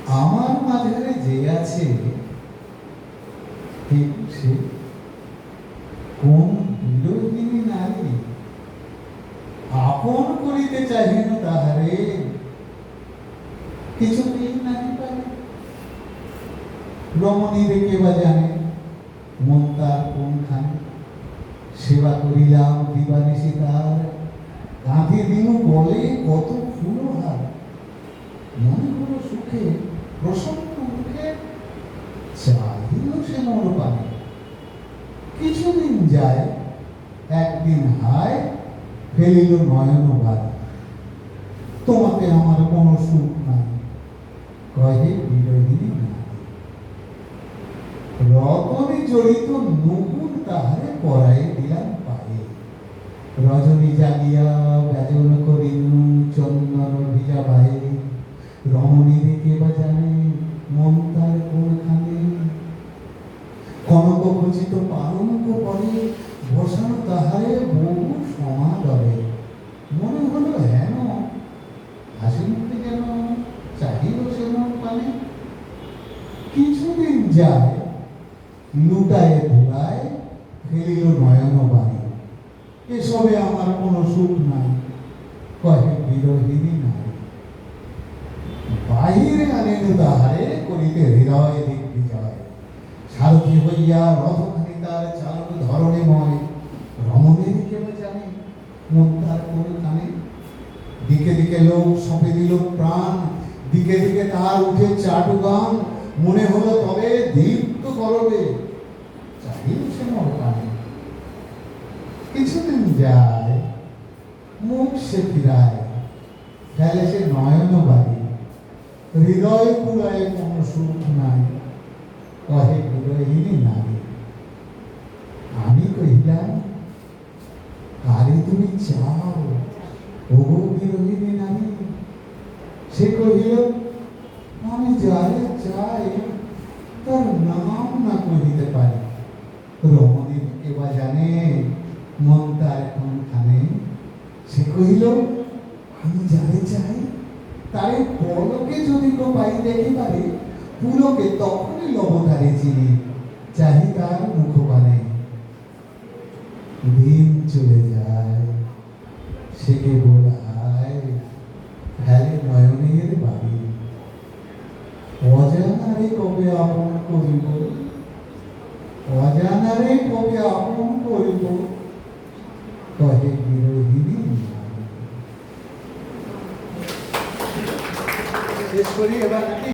আমার মাঝারে যে আছে সে কোন বিরোধিনী নারী, আপন করিতে চাহেন তাহারে, কিছুতেই নারী পারে। রমণী রেখে বা জানে মন তার কোনখানে, সেবা করিলাম দিবানিশি তার, কাঁধে দিনু বলে কত ফুলহার, মনে হলো সুখে প্রসন্ন মুখে, চাহিল সে মোর পানে। কিছুদিন যায়, একদিন হায় ফেলিল নয়ন বাড়ি, তোমাকে আমার কোনো সুখ নাই, কহে বিরোহিনী নারী। রতনে জড়িত নকুল তাহারে পরায়ে দিলাম পায়ে, রজনী জাগিয়া ব্যজন করিনু চন্দন ভিজা ভাই, রমণী রেখে বা জানে মন তার কোনখানে, কনক খচিত পালঙ্ক পরে বসানো তাহারে বহু সমাদরে, মনে হলো হেন হাসি মুখে যেন চাহিল সে মন পানে। কিছুদিন যায়, লুটায়ে ধুলায় ফেলিল নয়ন বাড়ি, এসবে আমার কোনো সুখ নাই, কহে বিরোহিনী নারী। বাহিরে আনিল তাহারে করিতে হৃদয় দিক বিজয়, সারথি হইয়া রথখানি তার চালক ধরণে ময়, রমণীর কেউ জানে মন তার কোনখানে। দিকে দিকে লোক সঁপে দিল প্রাণ, দিকে দিকে তার উঠে চাটু গান, মনে হলো তবে দীপ্ত করবে, চাহিল সে মোর পানে। কিছুদিন যায়, মুখ সে ফিরায়, ফেলে সে নয়ন বাড়ি, হৃদয় কুলায় কোনো সুখ নাই, কহে বিরোহিনী নারী। আমি কহিলাম কারে তুমি চাও ও বিরোহিনী নারী? সে কহিল আমি যারে চাই তার নাম না কহিতে পারি, রমণীর কেবা জানে মন তার কোনখানে। সে কহিল আমি যারে চাই তারে পলকে যদি তো পাই দেখিবারে, পুলকে তখনই লবতারে চিনি, চাহি তার মুখপানে। দিন চলে যায়, সে কেবল আয় ফেলে নয়নের বাড়ি, অজানারে কবে আপন করিব, অজানারে কবে আপন করিব, কহে বিরোহিনী নারী। শেষ করি এবার নাকি।